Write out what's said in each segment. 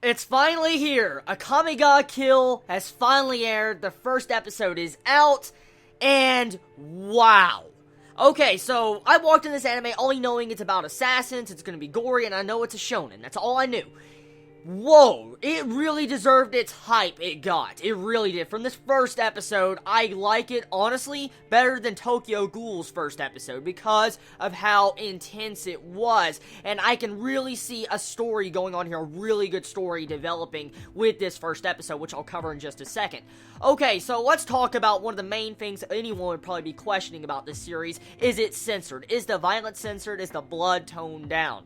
It's finally here! Akame ga Kill has finally aired, the first episode is out, and wow. Okay, so I walked in this anime only knowing it's about assassins, it's gonna be gory, and I know it's a shonen, that's all I knew. Whoa, it really deserved its hype it got. It really did. From this first episode, I like it, honestly, better than Tokyo Ghoul's first episode because of how intense it was. And I can really see a story going on here, a really good story developing with this first episode, which I'll cover in just a second. Okay, so let's talk about one of the main things anyone would probably be questioning about this series. Is it censored? Is the violence censored? Is the blood toned down?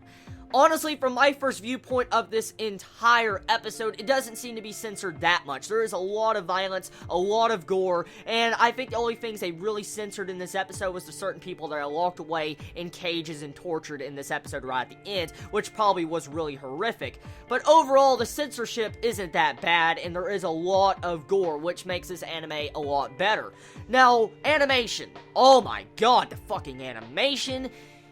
Honestly, from my first viewpoint of this entire episode, it doesn't seem to be censored that much. There is a lot of violence, a lot of gore, and I think the only things they really censored in this episode was the certain people that are locked away in cages and tortured in this episode right at the end, which probably was really horrific. But overall, the censorship isn't that bad, and there is a lot of gore, which makes this anime a lot better. Now, animation. Oh my god, the fucking animation.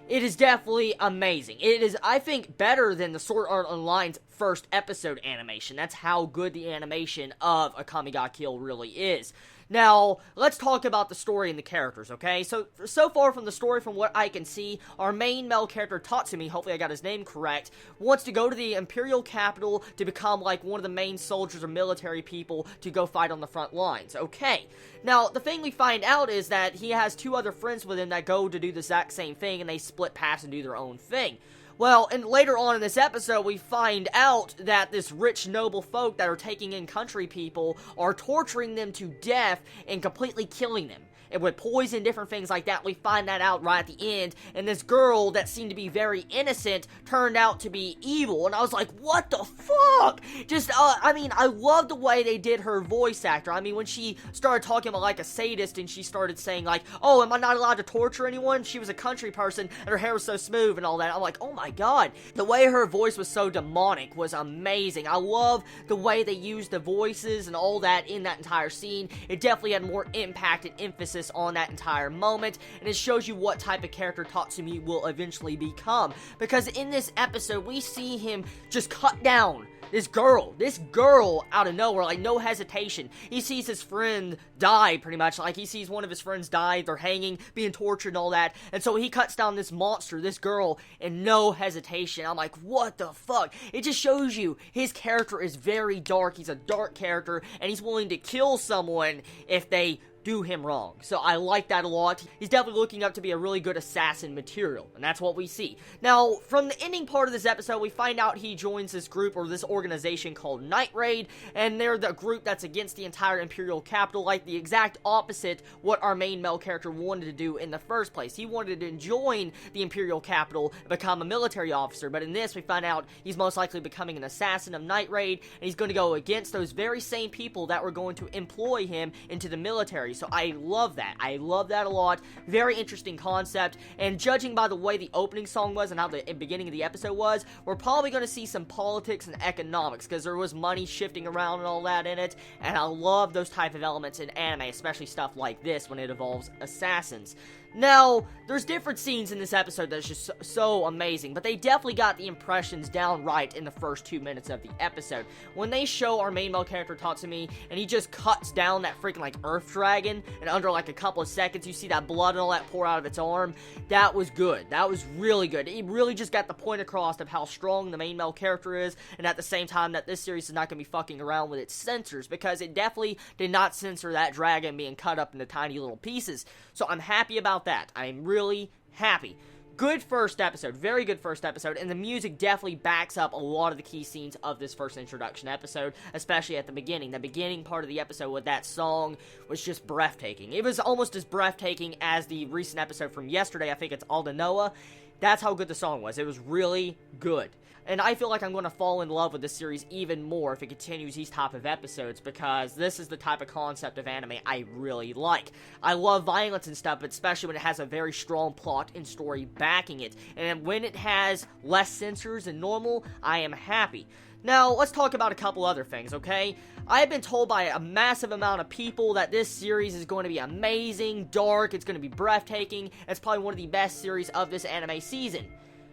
It is definitely amazing. It is, I think, better than the Sword Art Online's first episode animation. That's how good the animation of Akame ga Kill really is. Now, let's talk about the story and the characters, okay? So far from the story, from what I can see, our main male character, Tatsumi, hopefully I got his name correct, wants to go to the Imperial capital to become, like, one of the main soldiers or military people to go fight on the front lines, okay? Now, the thing we find out is that he has two other friends with him that go to do the exact same thing, and they split paths and do their own thing. Well, and later on in this episode, we find out that this rich, noble folk that are taking in country people are torturing them to death and completely killing them. And with poison, different things like that, we find that out right at the end, and this girl that seemed to be very innocent turned out to be evil, and I was like, what the fuck? Just, I mean, I love the way they did her voice actor. I mean, when she started talking about, like, a sadist, and she started saying, like, oh, am I not allowed to torture anyone? She was a country person, and her hair was so smooth and all that. I'm like, oh my god. The way her voice was so demonic was amazing. I love the way they used the voices and all that in that entire scene. It definitely had more impact and emphasis on that entire moment, and it shows you what type of character Tatsumi will eventually become, because in this episode we see him just cut down this girl out of nowhere, like no hesitation. He sees his friend die, pretty much, like he sees one of his friends die, they're hanging, being tortured and all that, and so he cuts down this monster, this girl, in no hesitation. I'm like, what the fuck? It just shows you his character is very dark, he's a dark character, and he's willing to kill someone if they do him wrong. So I like that a lot. He's definitely looking up to be a really good assassin material, and that's what we see. Now, from the ending part of this episode, we find out he joins this group, or this organization called Night Raid, and they're the group that's against the entire Imperial capital, like the exact opposite what our main male character wanted to do in the first place. He wanted to join the Imperial capital and become a military officer, but in this, we find out he's most likely becoming an assassin of Night Raid, and he's going to go against those very same people that were going to employ him into the military. So I love that. I love that a lot. Very interesting concept. And judging by the way the opening song was and how the beginning of the episode was, we're probably going to see some politics and economics, because there was money shifting around and all that in it. And I love those type of elements in anime, especially stuff like this when it involves assassins. Now, there's different scenes in this episode that's just so amazing, but they definitely got the impressions down right in the first 2 minutes of the episode. When they show our main male character Tatsumi, and he just cuts down that freaking, like, earth dragon, and under, like, a couple of seconds, you see that blood and all that pour out of its arm, that was good. That was really good. It really just got the point across of how strong the main male character is, and at the same time that this series is not going to be fucking around with its censors, because it definitely did not censor that dragon being cut up into tiny little pieces. So I'm happy about that. I'm really happy. Good first episode, very good first episode, and the music definitely backs up a lot of the key scenes of this first introduction episode, especially at the beginning. The beginning part of the episode with that song was just breathtaking. It was almost as breathtaking as the recent episode from yesterday, I think it's Aldanoa. That's how good the song was. It was really good. And I feel like I'm going to fall in love with this series even more if it continues these type of episodes, because this is the type of concept of anime I really like. I love violence and stuff, but especially when it has a very strong plot and story backing it. And when it has less censors than normal, I am happy. Now, let's talk about a couple other things, okay? I've been told by a massive amount of people that this series is going to be amazing, dark, it's going to be breathtaking, it's probably one of the best series of this anime season.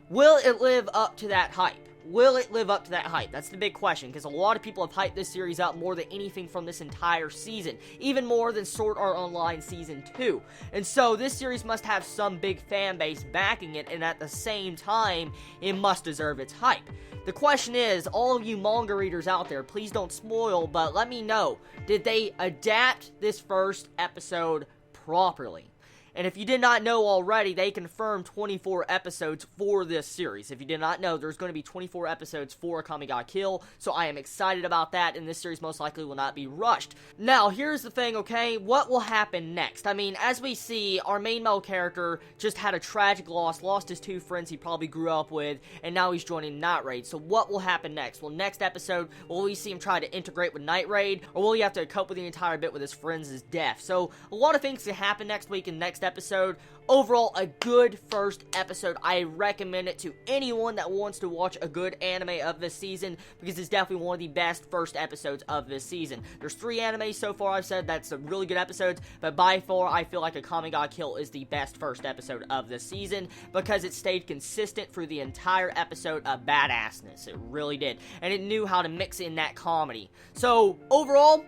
Will it live up to that hype? will it live up to that hype? That's the big question, because a lot of people have hyped this series up more than anything from this entire season, even more than Sword Art Online Season 2. And so, this series must have some big fan base backing it, and at the same time, it must deserve its hype. The question is, all of you manga readers out there, please don't spoil, but let me know, did they adapt this first episode properly? And if you did not know already, they confirmed 24 episodes for this series. If you did not know, there's going to be 24 episodes for Akame ga Kill, so I am excited about that, and this series most likely will not be rushed. Now, here's the thing, okay? What will happen next? I mean, as we see, our main male character just had a tragic loss, lost his 2 friends he probably grew up with, and now he's joining Night Raid. So what will happen next? Well, next episode, will we see him try to integrate with Night Raid, or will he have to cope with the entire bit with his friends' death? So, a lot of things can happen next week in next episode. Overall, a good first episode. I recommend it to anyone that wants to watch a good anime of this season, because it's definitely one of the best first episodes of this season. There's 3 animes so far I've said that's some really good episodes, but by far I feel like Akame ga Kill is the best first episode of this season, because it stayed consistent through the entire episode of badassness. It really did, and it knew how to mix in that comedy. So, overall,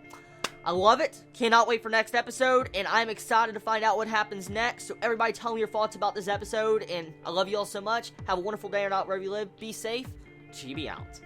I love it, cannot wait for next episode, and I'm excited to find out what happens next. So everybody tell me your thoughts about this episode, and I love you all so much. Have a wonderful day or not wherever you live. Be safe. Chibi out.